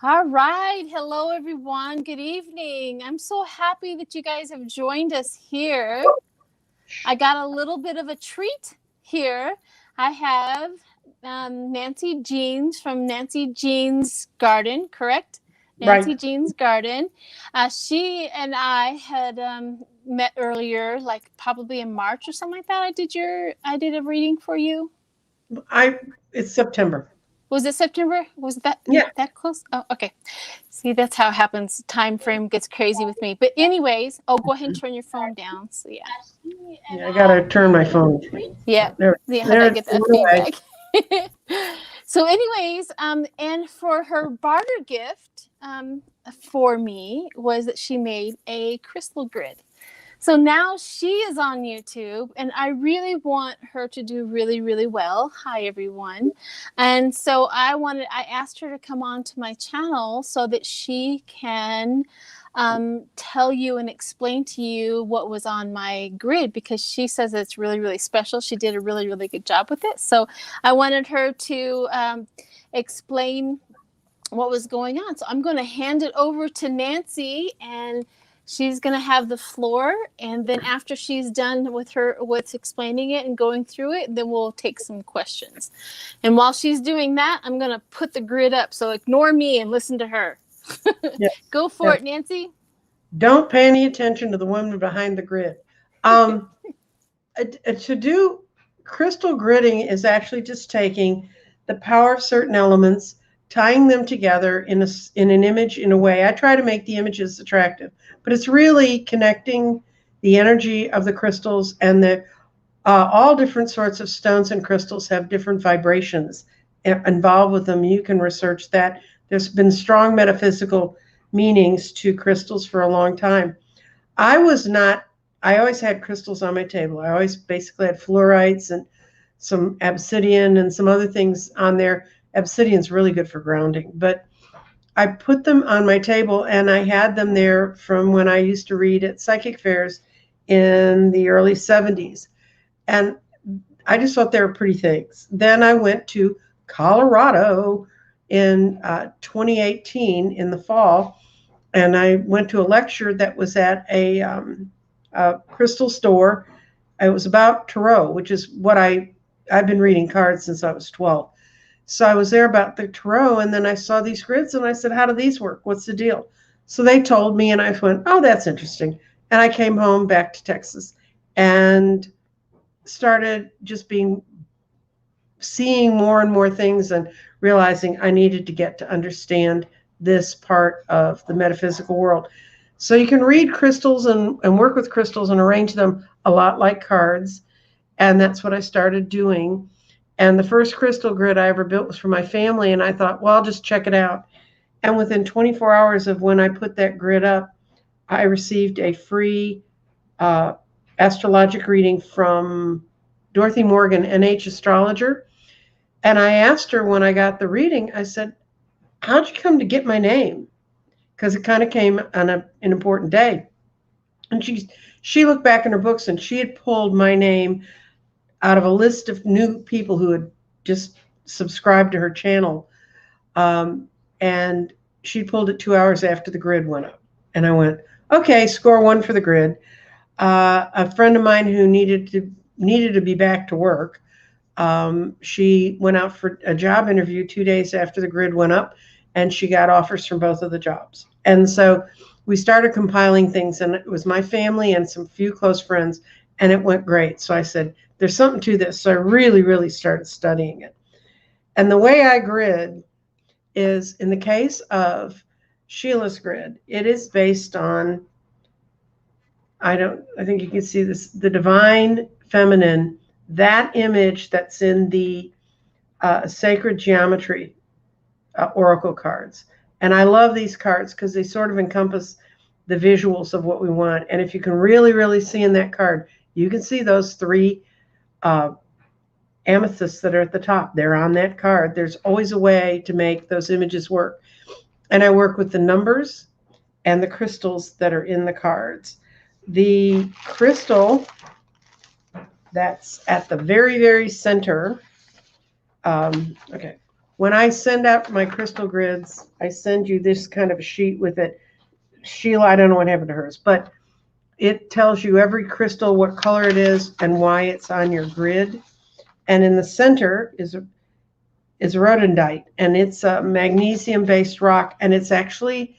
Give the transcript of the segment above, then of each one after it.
All right. Hello, everyone. Good evening. I'm so happy that you guys have joined us here. I got a little bit of a treat here. I have Nancy Jeans from Nancy Jeans Garden, correct? Nancy Right. Jeans Garden. She and I had met earlier, like probably in March or something like that. I did a reading for you. It's September. Was it September? Was Yeah. that close? Oh, okay. See, that's how it happens. Time frame gets crazy with me. But anyways, go ahead and turn your phone down. So yeah. Yeah, I gotta turn my phone. Yeah. There, Yeah, how did there I it get is. that feedback? So anyways, and for her barter gift, for me was that she made a crystal grid. So now she is on YouTube, and I really want her to do really, really well. Hi, everyone. And so I asked her to come on to my channel so that she can tell you and explain to you what was on my grid, because she says it's really, really special. She did a really, really good job with it. So I wanted her to explain what was going on. So I'm going to hand it over to Nancy, and she's going to have the floor. And then after she's done with explaining it and going through it, then we'll take some questions. And while she's doing that, I'm going to put the grid up. So ignore me and listen to her. Yeah, Go for yeah. it, Nancy. Don't pay any attention to the woman behind the grid. Um, to do crystal gridding is actually just taking the power of certain elements, tying them together in an image in a way. I try to make the images attractive, but it's really connecting the energy of the crystals, and the all different sorts of stones and crystals have different vibrations involved with them. You can research that. There's been strong metaphysical meanings to crystals for a long time. I was not, I always had crystals on my table. I always basically had fluorites and some obsidian and some other things on there. Obsidian's really good for grounding, but I put them on my table, and I had them there from when I used to read at psychic fairs in the early 70s. And I just thought they were pretty things. Then I went to Colorado in 2018 in the fall, and I went to a lecture that was at a crystal store. It was about tarot, which is what I've been reading cards since I was 12. So I was there about the tarot, and then I saw these grids, and I said, "How do these work? What's the deal?" So they told me, and I went, "Oh, that's interesting." And I came home back to Texas and started just seeing more and more things, and realizing I needed to get to understand this part of the metaphysical world. So you can read crystals and work with crystals and arrange them a lot like cards. And that's what I started doing. And the first crystal grid I ever built was for my family. And I thought, well, I'll just check it out. And within 24 hours of when I put that grid up, I received a free astrologic reading from Dorothy Morgan, NH astrologer. And I asked her when I got the reading, I said, "How'd you come to get my name?" Because it kind of came on an important day. And she looked back in her books, and she had pulled my name out of a list of new people who had just subscribed to her channel. And she pulled it 2 hours after the grid went up. And I went, okay, score one for the grid. A friend of mine who needed to be back to work, she went out for a job interview 2 days after the grid went up, and she got offers from both of the jobs. And so we started compiling things, and it was my family and some few close friends, and it went great. So I said, there's something to this. So I really, really started studying it. And the way I grid is, in the case of Sheila's grid, it is based on, I think you can see this, the divine feminine, that image that's in the sacred geometry oracle cards. And I love these cards because they sort of encompass the visuals of what we want. And if you can really, really see in that card, you can see those three amethysts that are at the top. They're on that card. There's always a way to make those images work. And I work with the numbers and the crystals that are in the cards. The crystal that's at the very, very center, okay, when I send out my crystal grids, I send you this kind of a sheet with it. Sheila, I don't know what happened to hers, but it tells you every crystal, what color it is, and why it's on your grid. And in the center is rhodonite, and it's a magnesium-based rock, and it's actually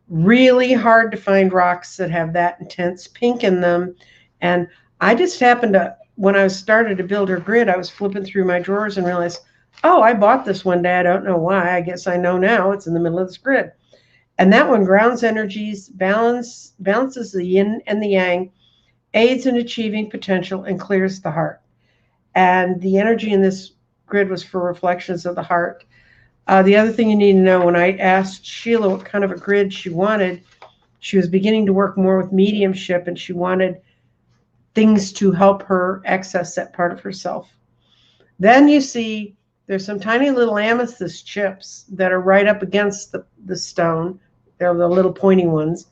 really hard to find rocks that have that intense pink in them. And I just happened to, when I started to build her grid, I was flipping through my drawers and realized, oh, I bought this one day. I don't know why. I guess I know now. It's in the middle of this grid. And that one grounds energies, balances the yin and the yang, aids in achieving potential, and clears the heart. And the energy in this grid was for reflections of the heart. The other thing you need to know, when I asked Sheila what kind of a grid she wanted, she was beginning to work more with mediumship, and she wanted things to help her access that part of herself. Then you see there's some tiny little amethyst chips that are right up against the stone. They're the little pointy ones.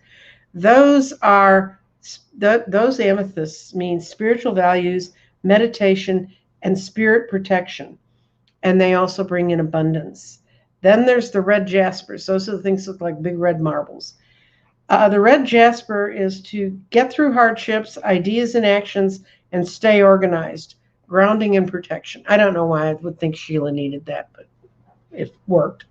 Those amethysts mean spiritual values, meditation, and spirit protection. And they also bring in abundance. Then there's the red jaspers. Those are the things that look like big red marbles. The red jasper is to get through hardships, ideas, and actions, and stay organized, grounding and protection. I don't know why I would think Sheila needed that, but it worked.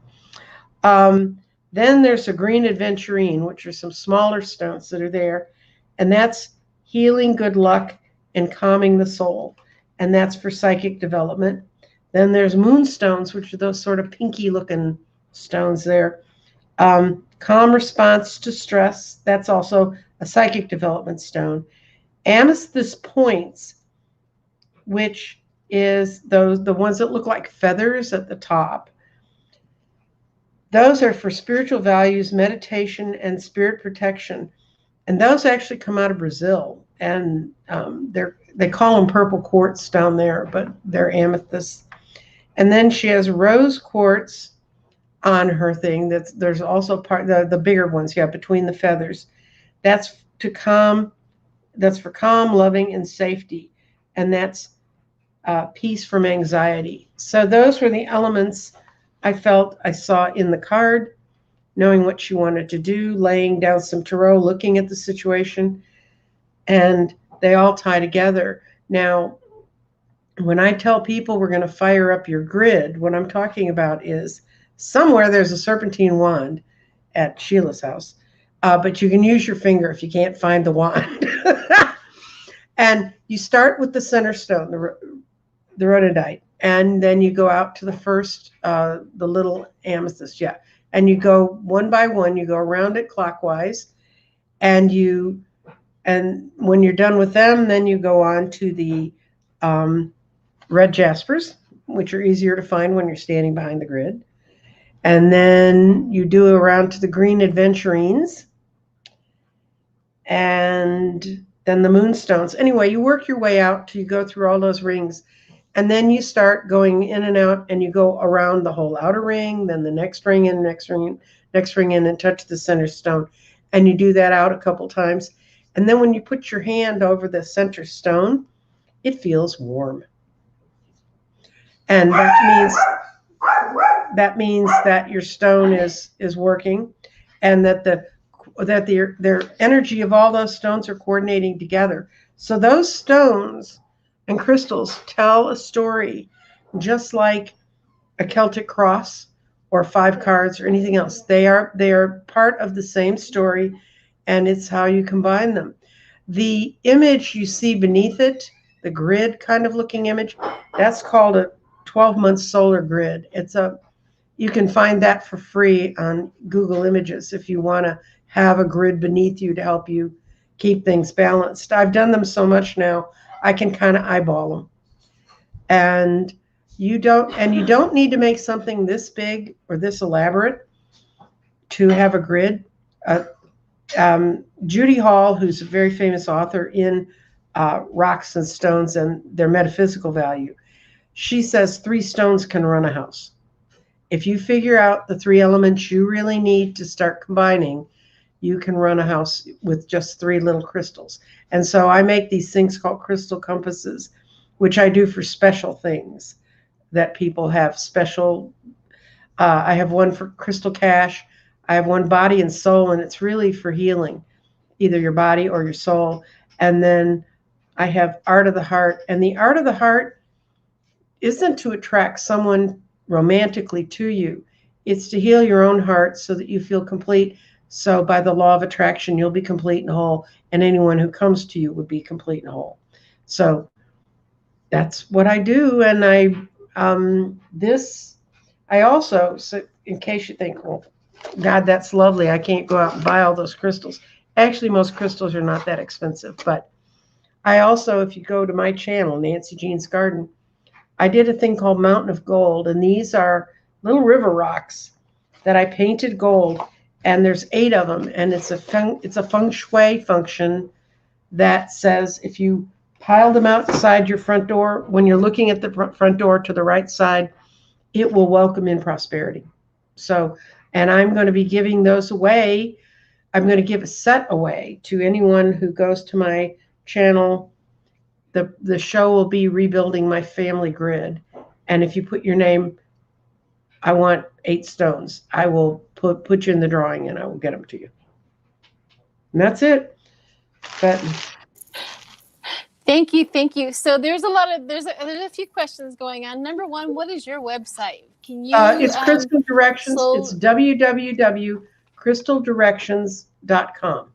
Then there's a green aventurine, which are some smaller stones that are there, and that's healing, good luck, and calming the soul, and that's for psychic development. Then there's moonstones, which are those sort of pinky-looking stones there. Calm response to stress, that's also a psychic development stone. Amethyst points, which is the ones that look like feathers at the top. Those are for spiritual values, meditation, and spirit protection. And those actually come out of Brazil. And they call them purple quartz down there, but they're amethysts. And then she has rose quartz on her thing. There's also the bigger ones, between the feathers. That's for calm, loving, and safety. And that's peace from anxiety. So those were the elements I felt I saw in the card, knowing what she wanted to do, laying down some tarot, looking at the situation, and they all tie together. Now, when I tell people we're going to fire up your grid, what I'm talking about is somewhere there's a serpentine wand at Sheila's house, but you can use your finger if you can't find the wand. And you start with the center stone, the rhodonite, and then you go out to the first, the little amethyst, and you go one by one, you go around it clockwise, and when you're done with them, then you go on to the red jaspers, which are easier to find when you're standing behind the grid. And then you do around to the green aventurines, and then the moonstones. Anyway, you work your way out till you go through all those rings. And then you start going in and out, and you go around the whole outer ring, then the next ring in, next ring in, and touch the center stone. And you do that out a couple times. And then when you put your hand over the center stone, it feels warm. And that means that your stone is working, and that their energy of all those stones are coordinating together. So those stones and crystals tell a story, just like a Celtic cross or 5 cards or anything else. They are part of the same story, and it's how you combine them. The image you see beneath it, the grid kind of looking image, that's called a 12-month solar grid. You can find that for free on Google Images if you want to have a grid beneath you to help you keep things balanced. I've done them so much now, I can kind of eyeball them. And you don't need to make something this big or this elaborate to have a grid. Judy Hall, who's a very famous author in rocks and stones and their metaphysical value, she says 3 stones can run a house. If you figure out the 3 elements you really need to start combining, you can run a house with just 3 little crystals. And so I make these things called crystal compasses, which I do for special things that people have special I have one for crystal cash. I have one body and soul, and it's really for healing, either your body or your soul. And then I have art of the heart. And the art of the heart isn't to attract someone romantically to you. It's to heal your own heart so that you feel complete. So by the law of attraction, you'll be complete and whole, and anyone who comes to you would be complete and whole. So that's what I do. And I also, so in case you think, well, God, that's lovely, I can't go out and buy all those crystals. Actually, most crystals are not that expensive. But I also, if you go to my channel, Nancy Jean's Garden, I did a thing called Mountain of Gold, and these are little river rocks that I painted gold, and there's 8 of them, and it's a feng shui function that says if you pile them outside your front door, when you're looking at the front door to the right side, it will welcome in prosperity. So, and I'm going to be giving those away. I'm going to give a set away to anyone who goes to my channel. The show will be Rebuilding My Family Grid. And if you put your name, I want 8 stones, I will put you in the drawing and I will get them to you. And that's it. But Thank you, thank you. So there's a few questions going on. Number one, what is your website? Can you? It's Crystal Directions. It's www.crystaldirections.com.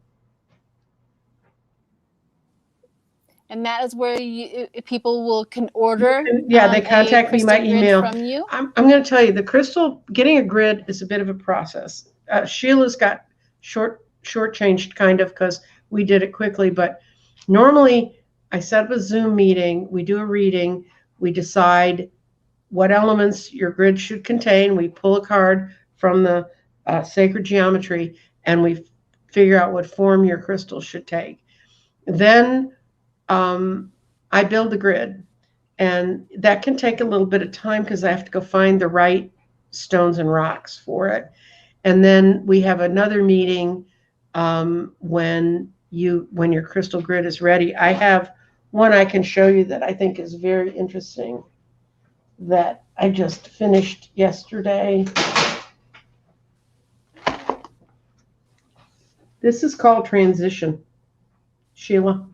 And that is where people can order. Yeah, they contact me by email from you. I'm going to tell you, getting a grid is a bit of a process. Sheila's got shortchanged kind of because we did it quickly, but normally I set up a Zoom meeting, we do a reading, we decide what elements your grid should contain, we pull a card from the sacred geometry, and we figure out what form your crystal should take. Then I build the grid, and that can take a little bit of time because I have to go find the right stones and rocks for it. And then we have another meeting when your crystal grid is ready. I have one I can show you that I think is very interesting that I just finished yesterday. This is called Transition. Sheila?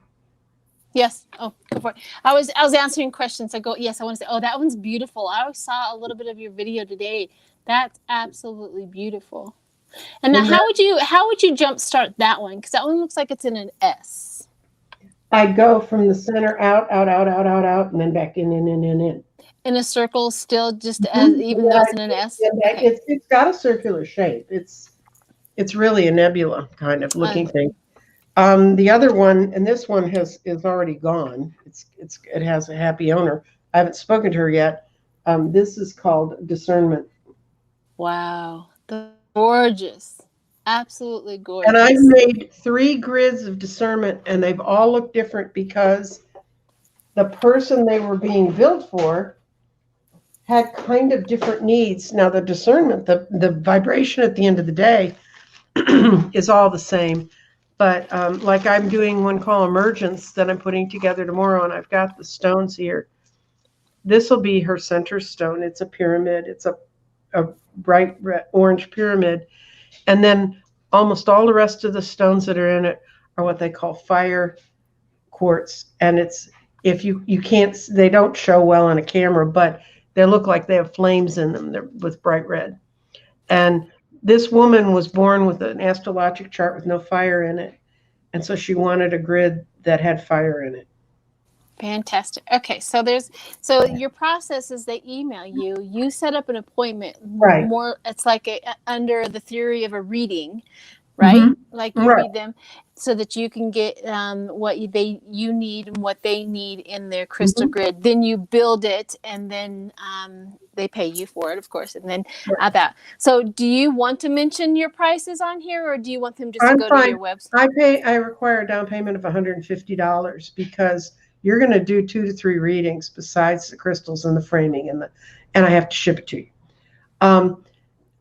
Yes. Oh, go for it. I was answering questions. I go, yes, I want to say, oh, that one's beautiful. I saw a little bit of your video today. That's absolutely beautiful. And now, how would you jumpstart that one? Because that one looks like it's in an S. I go from the center out, and then back in. In a circle, still just as even though it's in an S. Okay. It's got a circular shape. It's really a nebula kind of looking thing. The other one, and this one is already gone. It has a happy owner. I haven't spoken to her yet. This is called Discernment. Wow, gorgeous, absolutely gorgeous. And I've made 3 grids of discernment, and they've all looked different because the person they were being built for had kind of different needs. Now the discernment, the vibration at the end of the day is all the same. But like I'm doing one called Emergence that I'm putting together tomorrow, and I've got the stones here. This will be her center stone. It's a pyramid. It's a bright red, orange pyramid. And then almost all the rest of the stones that are in it are what they call fire quartz. And it's, if you can't, they don't show well on a camera, but they look like they have flames in them. They're with bright red. And this woman was born with an astrologic chart with no fire in it. And so she wanted a grid that had fire in it. Fantastic. Okay, so your process is they email you, you set up an appointment. Right. More, it's like under the theory of a reading, right? Mm-hmm. Like you read them so that you can get what you need and what they need in their crystal grid. Then you build it, and then they pay you for it, of course. And then that. So, do you want to mention your prices on here, or do you want them just to go to your website? I require a down payment of $150 because you're going to do 2 to 3 readings besides the crystals and the framing and I have to ship it to you.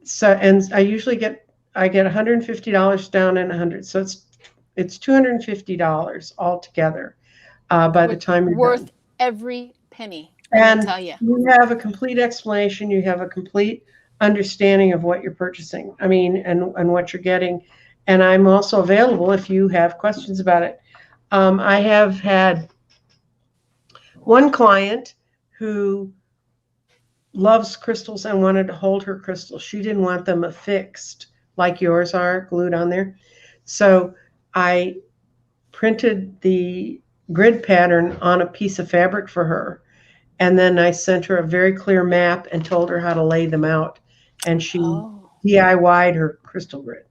So, and I usually get $150 down and $100. So it's $250 altogether by the time you're worth done. Every penny. And I tell you. You have a complete explanation. You have a complete understanding of what you're purchasing. I mean, and what you're getting. And I'm also available if you have questions about it. I have had one client who loves crystals and wanted to hold her crystals. She didn't want them affixed like yours are, glued on there. So I printed the grid pattern on a piece of fabric for her. And then I sent her a very clear map and told her how to lay them out. And she DIY'd her crystal grid.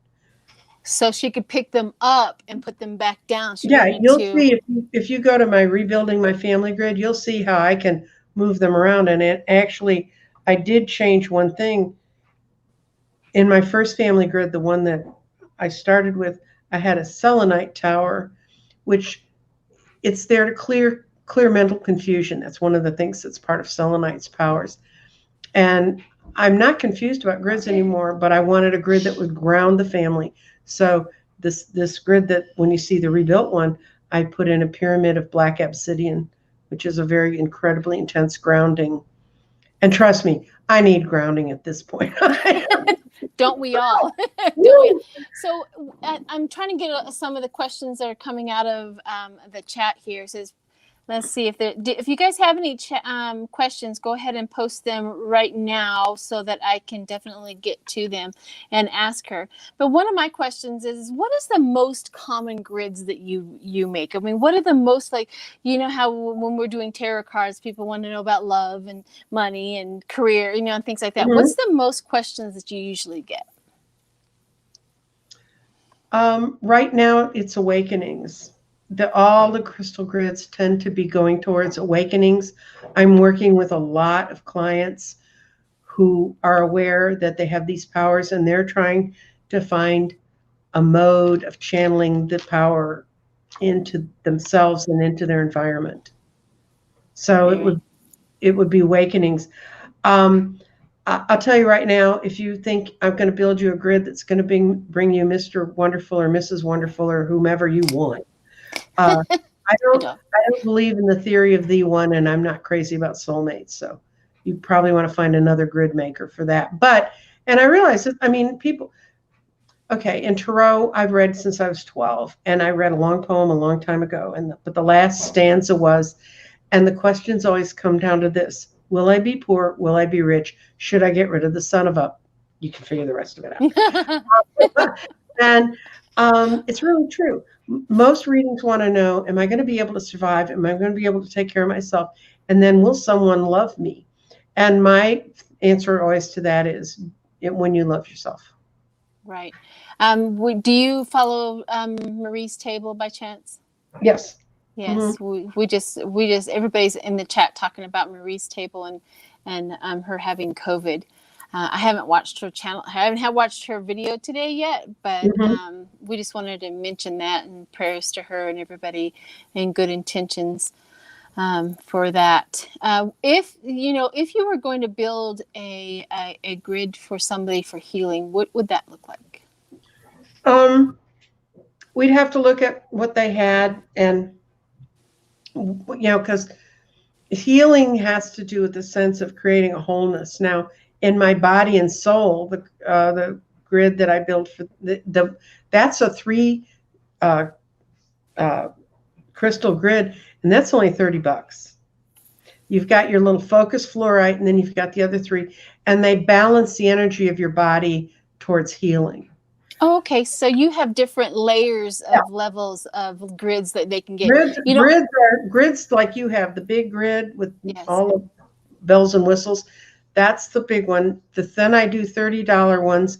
So she could pick them up and put them back down. You'll see if you go to my Rebuilding My Family grid, you'll see how I can move them around. And it actually, I did change one thing. In my first family grid, the one that I started with, I had a selenite tower, which it's there to clear mental confusion. That's one of the things that's part of selenite's powers. And I'm not confused about grids anymore, but I wanted a grid that would ground the family. So this grid that when you see the rebuilt one, I put in a pyramid of black obsidian, which is a very incredibly intense grounding. And trust me, I need grounding at this point. Don't we all? Don't we? So I'm trying to get some of the questions that are coming out of the chat here. It says, let's see if you guys have any questions, go ahead and post them right now so that I can definitely get to them and ask her. But one of my questions is, what is the most common grids that you make? I mean, what are the most, like, you know how when we're doing tarot cards, people want to know about love and money and career, you know, and things like that. Mm-hmm. What's the most questions that you usually get? Right now, it's awakenings. All the crystal grids tend to be going towards awakenings. I'm working with a lot of clients who are aware that they have these powers, and they're trying to find a mode of channeling the power into themselves and into their environment. So it would be awakenings. I'll tell you right now, if you think I'm going to build you a grid that's going to bring you Mr. Wonderful or Mrs. Wonderful or whomever you want, I don't believe in the theory of the one, and I'm not crazy about soulmates. So you probably want to find another grid maker for that. And I realize that, I mean, people, okay, in Tarot, I've read since I was 12, and I read a long poem a long time ago. But the last stanza was, and the questions always come down to this: will I be poor? Will I be rich? Should I get rid of the son of a? You can figure the rest of it out. And it's really true. Most readings want to know, am I going to be able to survive? Am I going to be able to take care of myself? And then will someone love me? And my answer always to that is when you love yourself. Right. Do you follow Marie's table by chance? Yes. Yes. Mm-hmm. We just everybody's in the chat talking about Marie's table and her having COVID. I haven't watched her channel. I haven't watched her video today yet, but mm-hmm. We just wanted to mention that, and prayers to her and everybody, and good intentions for that. If you were going to build a grid for somebody for healing, what would that look like? We'd have to look at what they had, and because healing has to do with the sense of creating a wholeness. Now, in my body and soul, the grid that I built for that's a 3 crystal grid, and that's only $30. You've got your little focus fluorite, and then you've got the other 3, and they balance the energy of your body towards healing. Oh, okay. So you have different layers of levels of grids that they can get. Grids like you have the big grid with all the bells and whistles. That's the big one. Then I do $30 ones.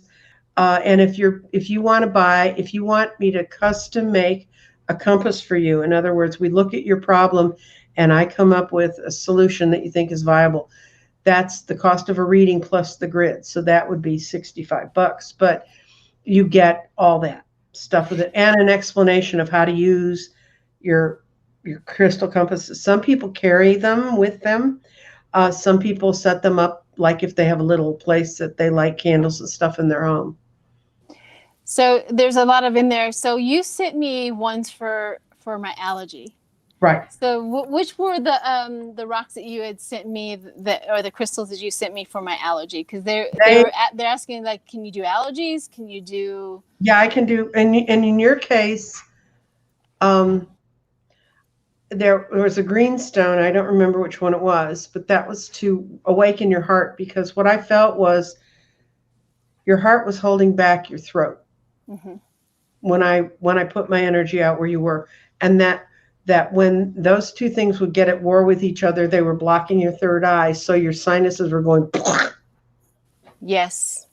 And if you want me to custom make a compass for you, in other words, we look at your problem and I come up with a solution that you think is viable. That's the cost of a reading plus the grid. So that would be $65. But you get all that stuff with it and an explanation of how to use your crystal compasses. Some people carry them with them. Some people set them up like if they have a little place that they light candles and stuff in their home. So there's a lot of in there. So you sent me ones for my allergy. Right. So which were the rocks that you had sent me, that, or the crystals that you sent me for my allergy? Because They, they're asking, like, can you do allergies? Can you do? yeah, I can do, and in your case, um, there was a green stone. I don't remember which one it was, but that was to awaken your heart, because what I felt was your heart was holding back your throat Mm-hmm. when I put my energy out where you were, and that when those two things would get at war with each other, they were blocking your third eye, so your sinuses were going. Yes.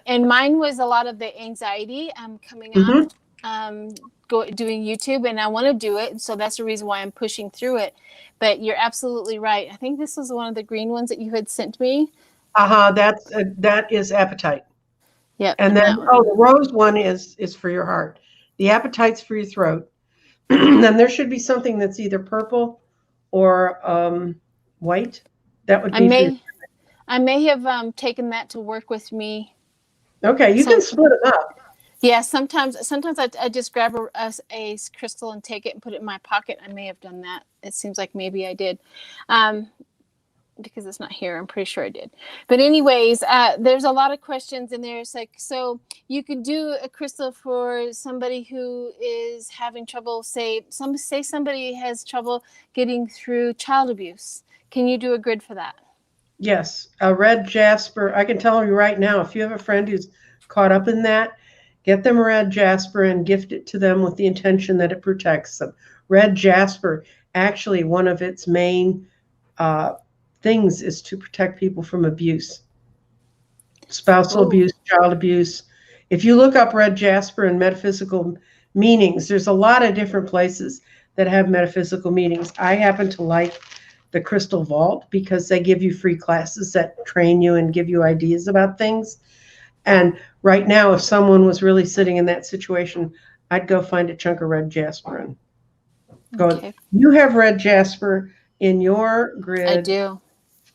And mine was a lot of the anxiety coming up, Mm-hmm. doing YouTube, and I want to do it. So that's the reason why I'm pushing through it. But you're absolutely right. I think this was one of the green ones that you had sent me. That is appetite. Yep. And And then, that one. oh, the rose one is for your heart. The appetite's for your throat. Then there should be something that's either purple or white. That would I be for your. may, I may have taken that to work with me. Okay, you can Some, split them up. yeah. Sometimes I just grab a crystal and take it and put it in my pocket. I may have done that. It seems like maybe I did. Because it's not here. I'm pretty sure I did. But anyways, there's a lot of questions in there. It's like, so you could do a crystal for somebody who is having trouble, say somebody has trouble getting through child abuse. Can you do a grid for that? Yes, a red jasper. I can tell you right now, if you have a friend who's caught up in that, get them a red jasper and gift it to them with the intention that it protects them. Red jasper, actually, one of its main uh, things is to protect people from abuse, spousal Oh, abuse, child abuse. If you look up red jasper and metaphysical meanings, there's a lot of different places that have metaphysical meanings. I happen to like the Crystal Vault because they give you free classes that train you and give you ideas about things. And right now, if someone was really sitting in that situation, I'd go find a chunk of red jasper and go, okay. you have red jasper in your I grid, do.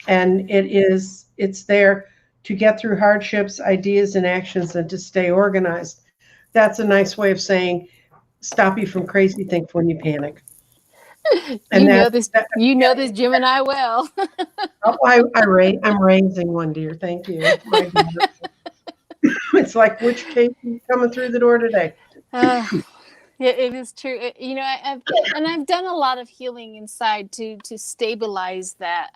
and it's there to get through hardships, ideas, and actions, and to stay organized. That's a nice way of saying stop you from crazy things when you panic. And You that, know this. that You know this Gemini well. oh, I'm raising one, dear. Thank you. It's like, which case is coming through the door today? uh, it is true. I've done a lot of healing inside to stabilize that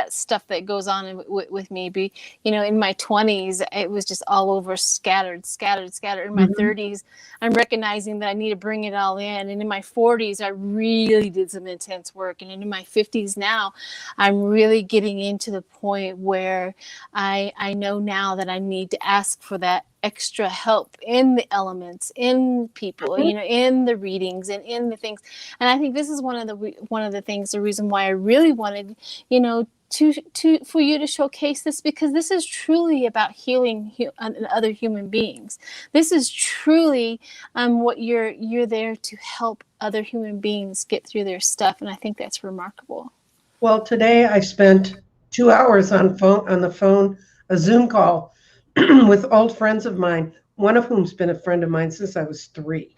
stuff that goes on with me. In my 20s, it was just all over, scattered. In my Mm-hmm. 30s, I'm recognizing that I need to bring it all in, and in my 40s, I really did some intense work, and in my 50s now, I'm really getting into the point where I know now that I need to ask for that extra help in the elements, in people, in the readings and in the things. And I think this is one of the things, the reason why I really wanted, to for you to showcase this, because this is truly about healing other human beings. This is truly what you're there to help other human beings get through their stuff, and I think that's remarkable. Well, today I spent 2 hours on the phone, a Zoom call with old friends of mine, one of whom's been a friend of mine since I was 3.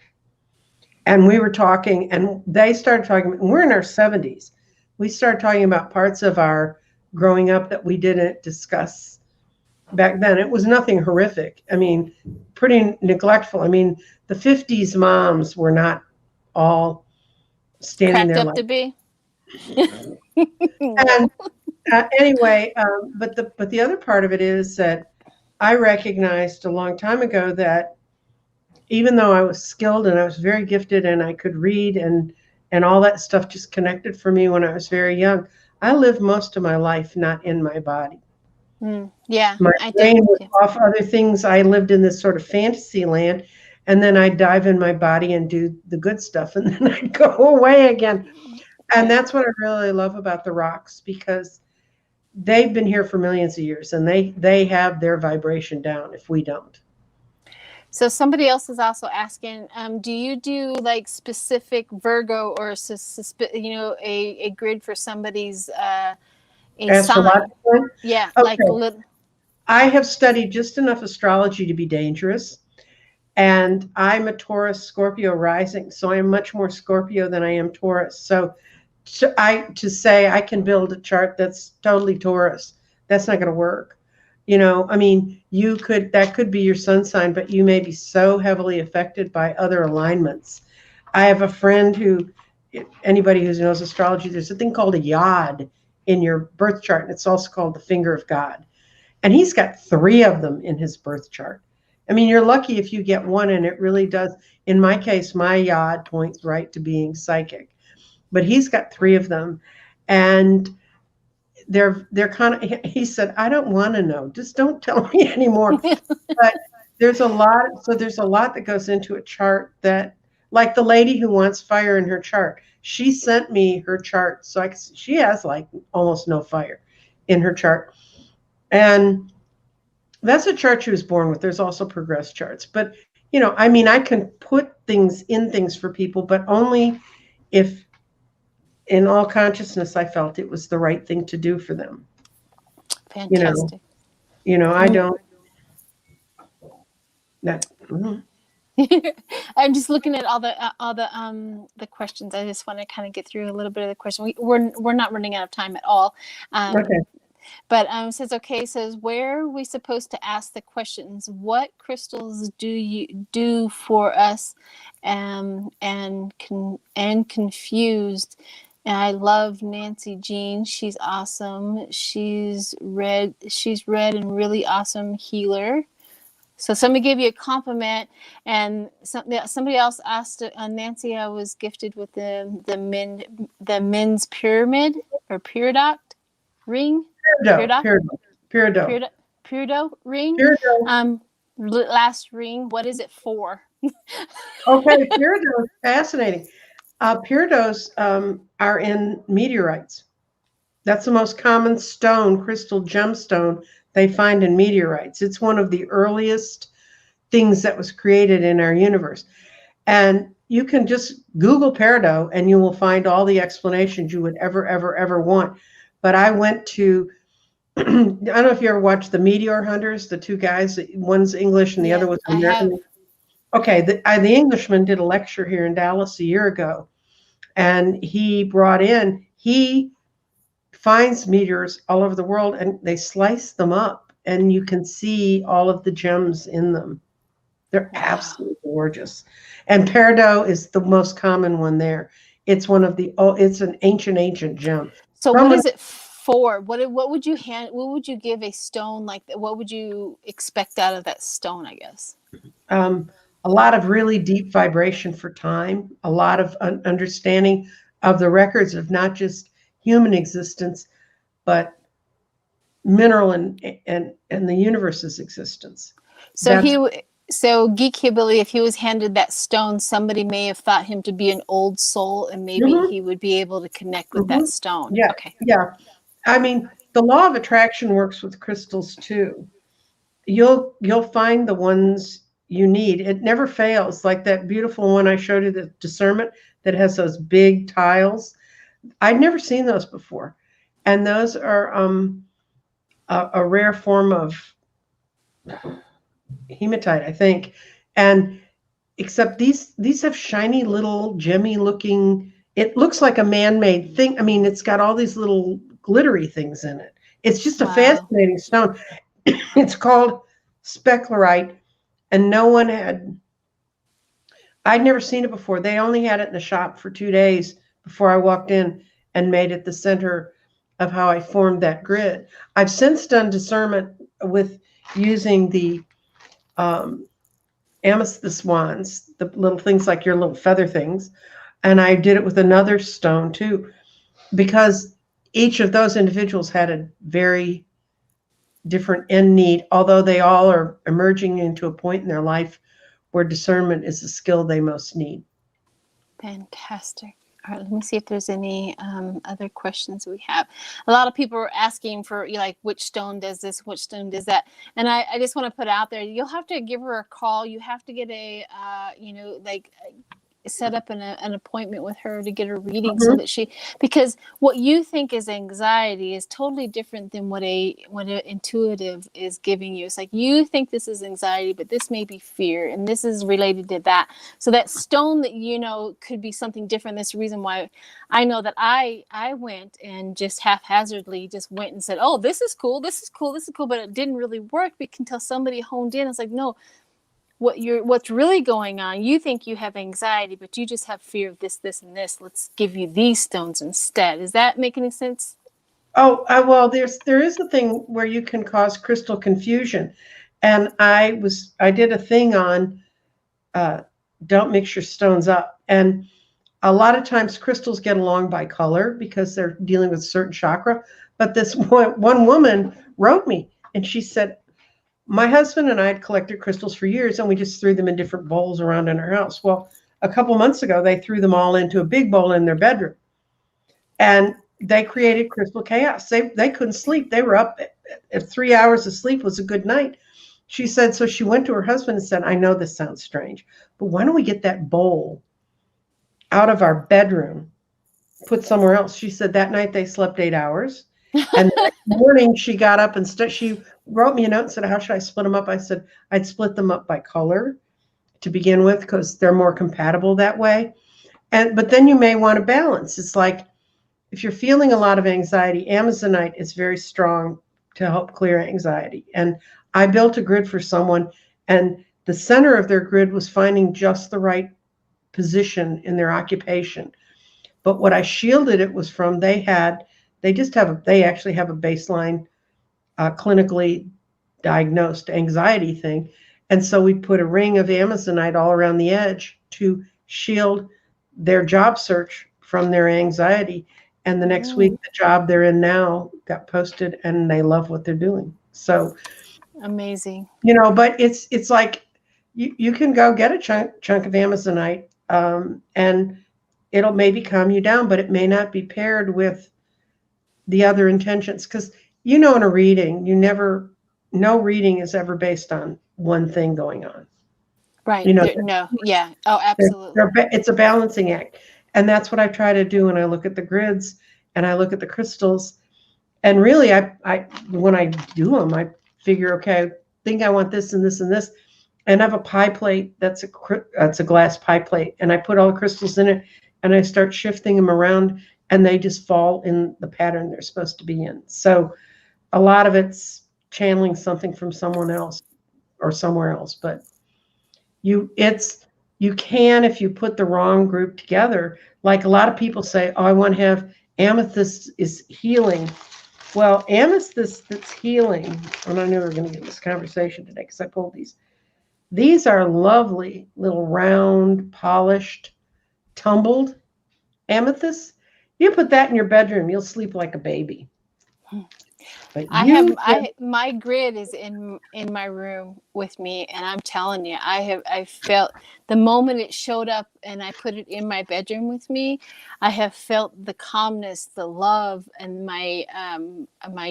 And we were talking, and they started talking. We're in our 70s. We started talking about parts of our growing up that we didn't discuss back then. It was nothing horrific. I mean, pretty neglectful. I mean, the 50s moms were not all standing Cracked there up like. to be. And No. anyway, but the other part of it is that I recognized a long time ago that even though I was skilled and I was very gifted and I could read and all that stuff just connected for me when I was very young, I lived most of my life not in my body. Yeah, My I brain do. was Yeah. off other things. I lived in this sort of fantasy land, and then I'd dive in my body and do the good stuff, and then I'd go away again. And Yeah. that's what I really love about the rocks, because they've been here for millions of years, and they have their vibration down if we don't. So somebody else is also asking, do you do like specific Virgo or a grid for somebody's a sign? Astrologically, Yeah, like okay. I have studied just enough astrology to be dangerous, And I'm a Taurus Scorpio rising, so I am much more Scorpio than I am Taurus. So to say I can build a chart that's totally Taurus, that's not going to work. I mean, that could be your sun sign, but you may be so heavily affected by other alignments. I have a friend who, anybody who knows astrology, there's a thing called a yod in your birth chart, and it's also called the finger of God. And he's got 3 of them in his birth chart. I mean, you're lucky if you get one, and it really does. In my case, my yod points right to being psychic, but he's got 3 of them, and they're kind of. He said, "I don't want to know. Just don't tell me anymore." But there's a lot. So there's a lot that goes into a chart that, like the lady who wants fire in her chart, she sent me her chart, so she has like almost no fire in her chart, and that's a chart she was born with. There's also progress charts, but I mean, I can put things in things for people, but only if in all consciousness I felt it was the right thing to do for them. Fantastic. I don't that mm-hmm. I'm just looking at all the questions. I just want to kind of get through a little bit of the question. We're not running out of time at all. Okay. But says, where are we supposed to ask the questions? What crystals do you do for us, and confused? And I love Nancy Jean. She's awesome. She's read and really awesome healer. So somebody gave you a compliment, and somebody else asked Nancy. I was gifted with the men's pyramid or peridot ring. Peridot ring. Last ring. What is it for? Okay, peridot is fascinating. Peridots are in meteorites. That's the most common crystal gemstone they find in meteorites. It's one of the earliest things that was created in our universe. And you can just Google peridot and you will find all the explanations you would ever want. But I went to, I don't know if you ever watched the Meteor Hunters, the 2 guys, one's English and the other was American. Okay, the Englishman did a lecture here in Dallas a year ago, and he finds meteors all over the world, and they slice them up, and you can see all of the gems in them. They're absolutely gorgeous. And peridot is the most common one there. It's it's an ancient gem. So what is it for? What would you give a stone like that? What would you expect out of that stone, I guess? A lot of really deep vibration for time, a lot of understanding of the records of not just human existence, but mineral and the universe's existence. So Geek Hillbilly, if he was handed that stone, somebody may have thought him to be an old soul, and maybe he would be able to connect with that stone. Yeah. Okay. Yeah. I mean, the law of attraction works with crystals too. You'll find the ones you need. It never fails. Like that beautiful one I showed you, the discernment that has those big tiles. I'd never seen those before. And those are a rare form of hematite, I think. And except these have shiny little gemmy looking, it looks like a man-made thing. I mean, it's got all these little glittery things in it. It's just a fascinating stone. It's called speclerite, and I'd never seen it before. They only had it in the shop for 2 days before I walked in and made it the center of how I formed that grid. I've since done discernment with using the amethyst wands, the little things like your little feather things. And I did it with another stone too, because each of those individuals had a very different end need, although they all are emerging into a point in their life where discernment is the skill they most need. Fantastic. All right, let me see if there's any other questions we have. A lot of people are asking for which stone does this, which stone does that, and I just want to put out there, you'll have to give her a call. You have to get a set up an appointment with her to get a reading so that because what you think is anxiety is totally different than what a intuitive is giving you. It's like you think this is anxiety, but this may be fear, and this is related to that. So that stone that could be something different. That's the reason why I know that I went and just haphazardly just went and said, oh, this is cool, this is cool, this is cool, but it didn't really work until somebody honed in. It's like, no, what's really going on, you think you have anxiety, but you just have fear of this, and this. Let's give you these stones instead. Does that make any sense? Oh, well, there is a thing where you can cause crystal confusion. And I did a thing on don't mix your stones up. And a lot of times crystals get along by color because they're dealing with a certain chakra. But this one woman wrote me and she said, my husband and I had collected crystals for years and we just threw them in different bowls around in our house. Well, a couple months ago, they threw them all into a big bowl in their bedroom. And they created crystal chaos. They couldn't sleep. They were up. If 3 hours of sleep was a good night. She said, so she went to her husband and said, I know this sounds strange, but why don't we get that bowl out of our bedroom, put somewhere else? She said that night they slept 8 hours. And the next morning she got up and she wrote me a note and said, how should I split them up? I said, I'd split them up by color to begin with because they're more compatible that way. But then you may want to balance. It's like if you're feeling a lot of anxiety, Amazonite is very strong to help clear anxiety. And I built a grid for someone, and the center of their grid was finding just the right position in their occupation. But what I shielded it was from, they actually have a baseline clinically diagnosed anxiety thing. And so we put a ring of Amazonite all around the edge to shield their job search from their anxiety. And the next week, the job they're in now got posted and they love what they're doing. So amazing. But it's like you can go get a chunk of Amazonite and it'll maybe calm you down, but it may not be paired with the other intentions. Because in a reading, no reading is ever based on one thing going on. Right. Yeah. Oh, absolutely. It's a balancing act. And that's what I try to do when I look at the grids and I look at the crystals. And really, when I do them, I figure, okay, I think I want this and this and this. And I have a pie plate that's a glass pie plate. And I put all the crystals in it and I start shifting them around and they just fall in the pattern they're supposed to be in. So a lot of it's channeling something from someone else or somewhere else. But you can, if you put the wrong group together, like a lot of people say, oh, I want to have amethyst is healing. Well, amethyst that's healing, and I knew we were going to get this conversation today because I pulled these. These are lovely little round, polished, tumbled amethysts. You put that in your bedroom, you'll sleep like a baby. But my grid is in my room with me, and I'm telling you, I felt the moment it showed up and I put it in my bedroom with me, I have felt the calmness, the love, and my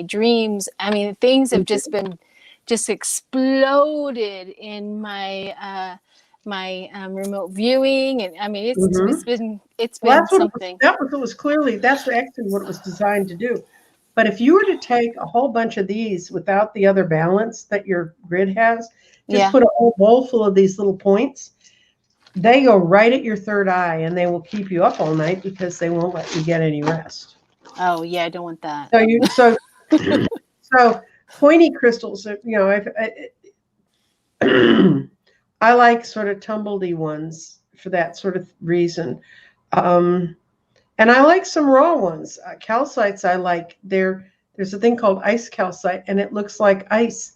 dreams. I mean, things have just exploded in my remote viewing, and I mean it's been something. That's actually what it was designed to do. But if you were to take a whole bunch of these without the other balance that your grid has, put a whole bowl full of these little points, they go right at your third eye and they will keep you up all night because they won't let you get any rest. Oh yeah, I don't want that. So pointy crystals, I like sort of tumbledy ones for that sort of reason. And I like some raw ones. Calcites I like. There's a thing called ice calcite, and it looks like ice.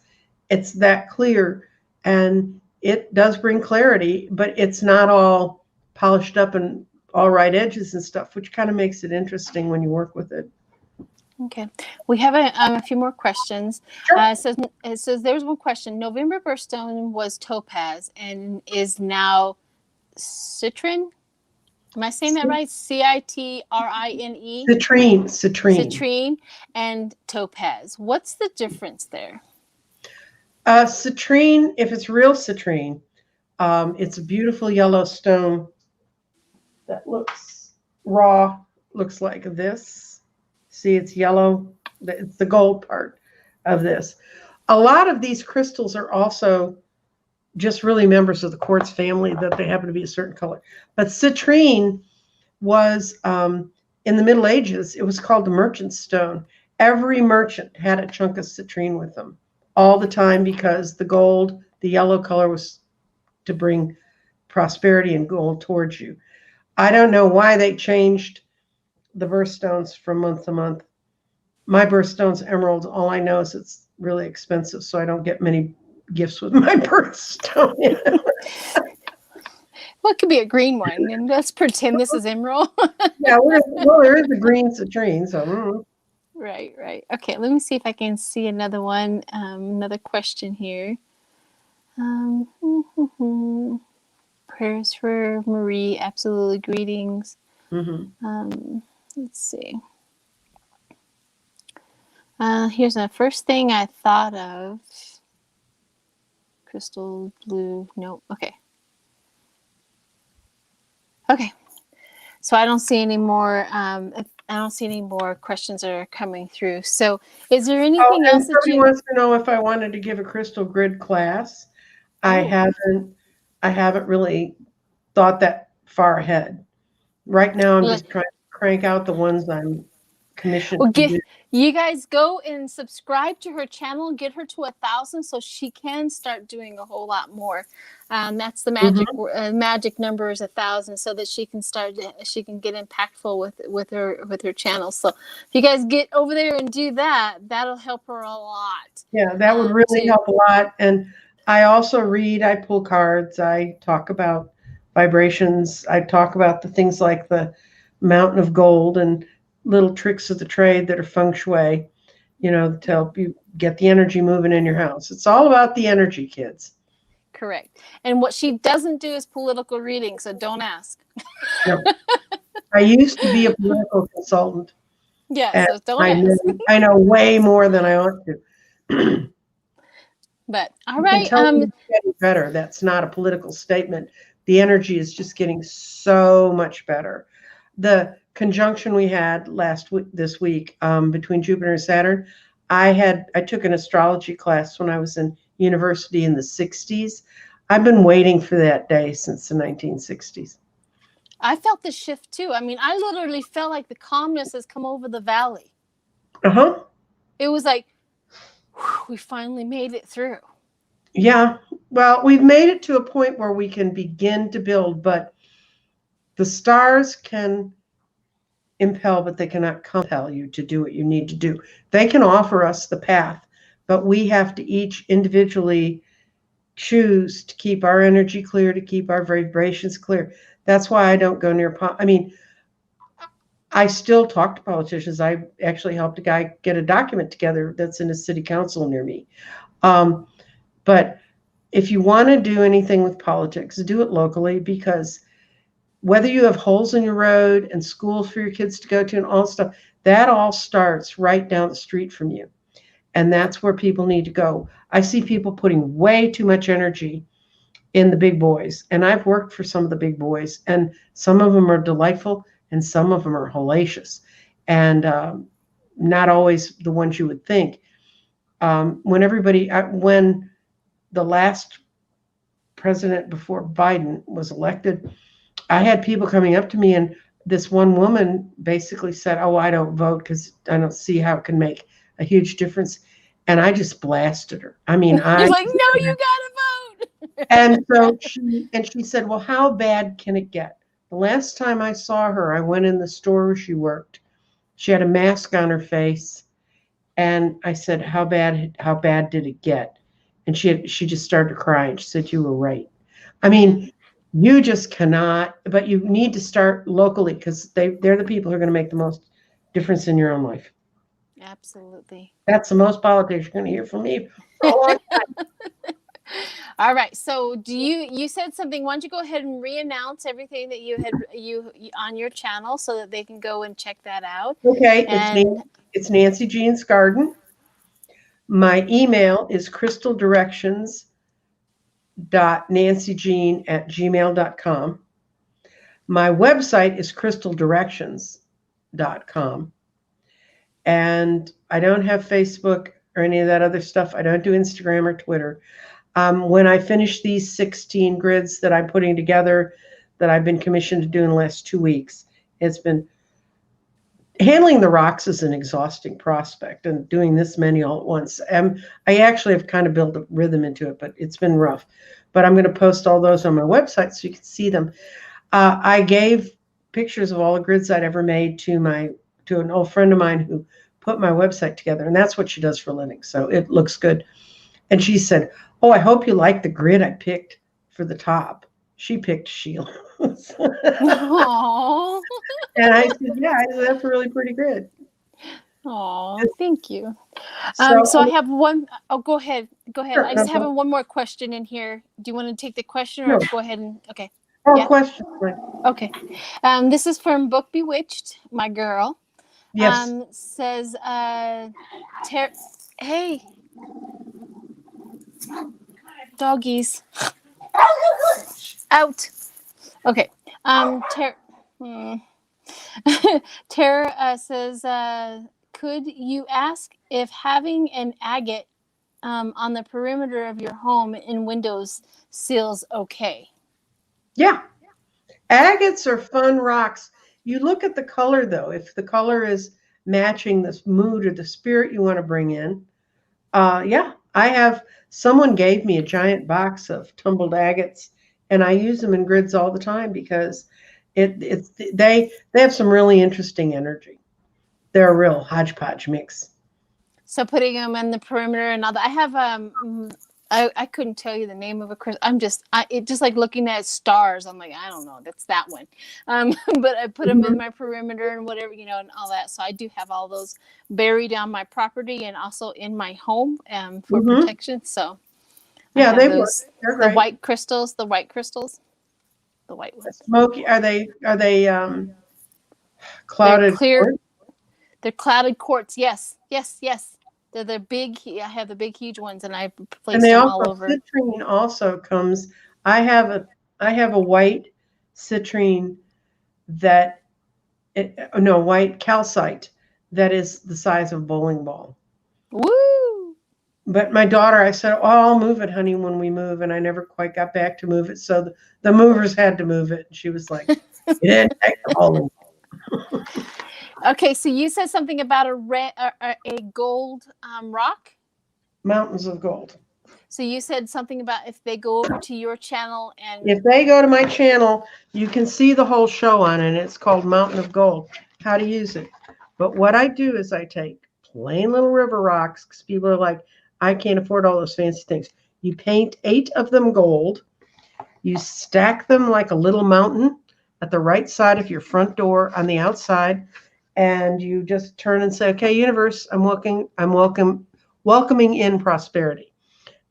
It's that clear, and it does bring clarity, but it's not all polished up and all right edges and stuff, which kind of makes it interesting when you work with it. Okay. We have a few more questions. Sure. It says there's one question. November birthstone was topaz and is now citrine. Am I saying that right? Citrine. Citrine and topaz. What's the difference there? Citrine, if it's real citrine, it's a beautiful yellow stone. that looks raw, looks like this. See, it's yellow. It's the gold part of this. A lot of these crystals are also just really members of the quartz family, that they happen to be a certain color. But citrine was, in the Middle Ages, it was called the merchant stone. Every merchant had a chunk of citrine with them all the time, because the gold, the yellow color, was to bring prosperity and gold towards you. I don't know why they changed the birthstones from month to month. My birthstone's emerald. All I know is it's really expensive, so I don't get many gifts with my birthstone. Well, it could be a green one, and let's pretend this is emerald. Yeah, well, there is a green citrine, so. Right. Okay, let me see if I can see another one. Another question here. Prayers for Marie. Absolutely, greetings. Let's see. Here's the first thing I thought of. Crystal blue. Nope. Okay. So I don't see any more. I don't see any more questions that are coming through. So, is there anything else that somebody wants to know if I wanted to give a crystal grid class? I haven't really thought that far ahead. Right now, I'm just trying to crank out the ones I'm commissioned to do. You guys go and subscribe to her channel and get her to 1,000 so she can start doing a whole lot more. That's the magic number is 1,000, so that she can get impactful with her channel. So if you guys get over there and do that, that'll help her a lot. Yeah, that would really help a lot. And I also read, I pull cards, I talk about vibrations, I talk about the things like the mountain of gold and little tricks of the trade that are feng shui, to help you get the energy moving in your house. It's all about the energy, kids. Correct. And what she doesn't do is political reading, so don't ask. No. I used to be a political consultant. Yeah, so don't ask. I know way more than I ought to. But all right. It's getting better. That's not a political statement. The energy is just getting so much better. The conjunction we had this week between Jupiter and Saturn, I took an astrology class when I was in university in the 60s. I've been waiting for that day since the 1960s. I felt the shift too. I mean, I literally felt like the calmness has come over the valley. It was like, whew, we finally made it through. Yeah. Well, we've made it to a point where we can begin to build, but the stars can impel, but they cannot compel you to do what you need to do. They can offer us the path, but we have to each individually choose to keep our energy clear, to keep our vibrations clear. That's why I don't go near. I still talk to politicians. I actually helped a guy get a document together that's in a city council near me. But if you want to do anything with politics, do it locally, because whether you have holes in your road and schools for your kids to go to and all stuff, that all starts right down the street from you. And that's where people need to go. I see people putting way too much energy in the big boys. And I've worked for some of the big boys, and some of them are delightful and some of them are hellacious, and not always the ones you would think. When the last president before Biden was elected, I had people coming up to me, and this one woman basically said, "Oh, I don't vote because I don't see how it can make a huge difference." And I just blasted her. I mean, You're like, no, you gotta vote. And so she said, "Well, how bad can it get?" The last time I saw her, I went in the store where she worked. She had a mask on her face, and I said, "How bad did it get?" And she just started to cry, and she said, "You were right." I mean, you just cannot, but you need to start locally, because they're the people who are going to make the most difference in your own life. Absolutely. That's the most politics you're going to hear from me for a long time. All right. So you said something. Why don't you go ahead and re-announce everything that you had on your channel so that they can go and check that out? Okay. It's Nancy Jean's Garden. My email is crystaldirections.nancyjean@gmail.com. My website is crystaldirections.com. And I don't have Facebook or any of that other stuff. I don't do Instagram or Twitter. When I finish these 16 grids that I'm putting together, that I've been commissioned to do in the last 2 weeks, it's been handling the rocks is an exhausting prospect, and doing this many all at once. I actually have kind of built a rhythm into it, but it's been rough. But I'm going to post all those on my website so you can see them. I gave pictures of all the grids I'd ever made to an old friend of mine who put my website together, and that's what she does for a living. So it looks good. And she said, "Oh, I hope you like the grid I picked for the top." She picked Sheila. Aww. And I said, "Yeah, that's a really pretty grid." Aw, thank you. So, So I have one. Oh, go ahead. Go ahead. sure, I just have one more question in here. Do you want to take the question or no. go ahead and okay? Oh, Yeah. question. Okay. This is from Book Bewitched, my girl. Yes. Says, hey, doggies, out. Okay. Tara says, could you ask if having an agate on the perimeter of your home in windows sills okay? Yeah. Agates are fun rocks. You look at the color, though. If the color is matching this mood or the spirit you want to bring in, yeah. Someone gave me a giant box of tumbled agates, and I use them in grids all the time because they have some really interesting energy. They're a real hodgepodge mix. So putting them in the perimeter and all that. I have I couldn't tell you the name of a crystal. It just like looking at stars. I'm like, I don't know, that's that one. But I put them in my perimeter and whatever, and all that. So I do have all those buried on my property and also in my home for protection. So yeah, they work. those They're great. the white crystals, the white ones. Smoky. Are they clouded? They're clear. They're clouded quartz. Yes. They're big. I have the big, huge ones, and I placed them all over. Citrine also comes. I have a white citrine white calcite that is the size of a bowling ball. Woo! But my daughter, I said, "Oh, I'll move it, honey, when we move," and I never quite got back to move it. So the movers had to move it. And she was like, "You didn't take the bowling ball." Okay, so you said something about a gold rock? Mountains of gold. So you said something about if they go over to your channel and if they go to my channel, you can see the whole show on it. It's called Mountain of Gold, how to use it. But what I do is I take plain little river rocks because people are like, I can't afford all those fancy things. You paint 8 of them gold. You stack them like a little mountain at the right side of your front door on the outside. And you just turn and say, okay, universe, I'm welcoming in prosperity.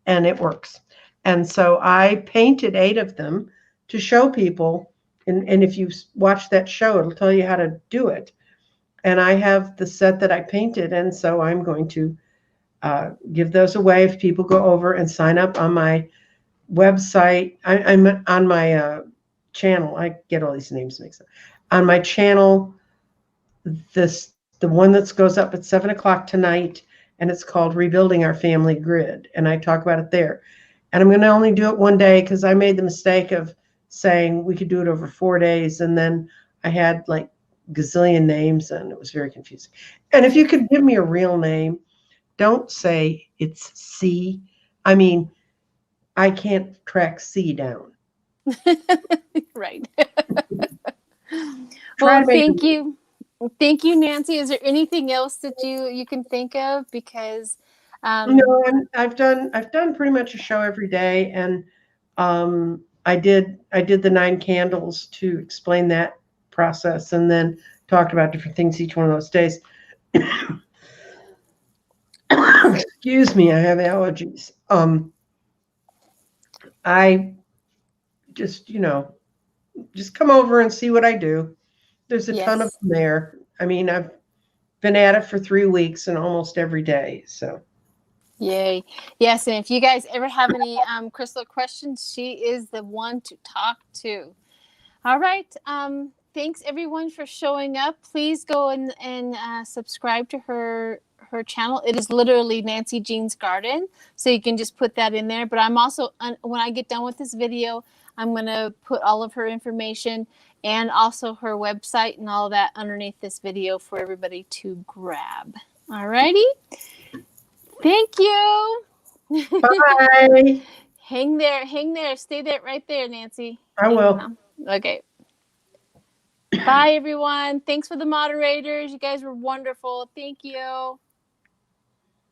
And it works. And so I painted 8 of them to show people. And if you watch that show, it'll tell you how to do it. And I have the set that I painted. And so I'm going to give those away if people go over and sign up on my website. I'm on my channel. I get all these names mixed up. On my channel, the one that goes up at 7 o'clock tonight, and it's called Rebuilding Our Family Grid. And I talk about it there. And I'm going to only do it one day because I made the mistake of saying we could do it over 4 days. And then I had like gazillion names and it was very confusing. And if you could give me a real name, don't say it's C. I mean, I can't track C down. right. Well, thank you. Thank you, Nancy. Is there anything else that you can think of? Because no, I've done pretty much a show every day, and I did the 9 candles to explain that process, and then talked about different things each one of those days. Excuse me, I have allergies. I just just come over and see what I do. There's a ton of them there. I mean, I've been at it for 3 weeks and almost every day. So, yay. Yes. And if you guys ever have any crystal questions, she is the one to talk to. All right. Thanks everyone for showing up. Please go and subscribe to her channel. It is literally Nancy Jean's Garden, so you can just put that in there. But I'm also when I get done with this video, I'm gonna put all of her information and also her website and all that underneath this video for everybody to grab. All righty. Thank you. Bye. Hang there, stay there, right there, Nancy. I will. Okay. Bye, everyone. Thanks for the moderators. You guys were wonderful. Thank you.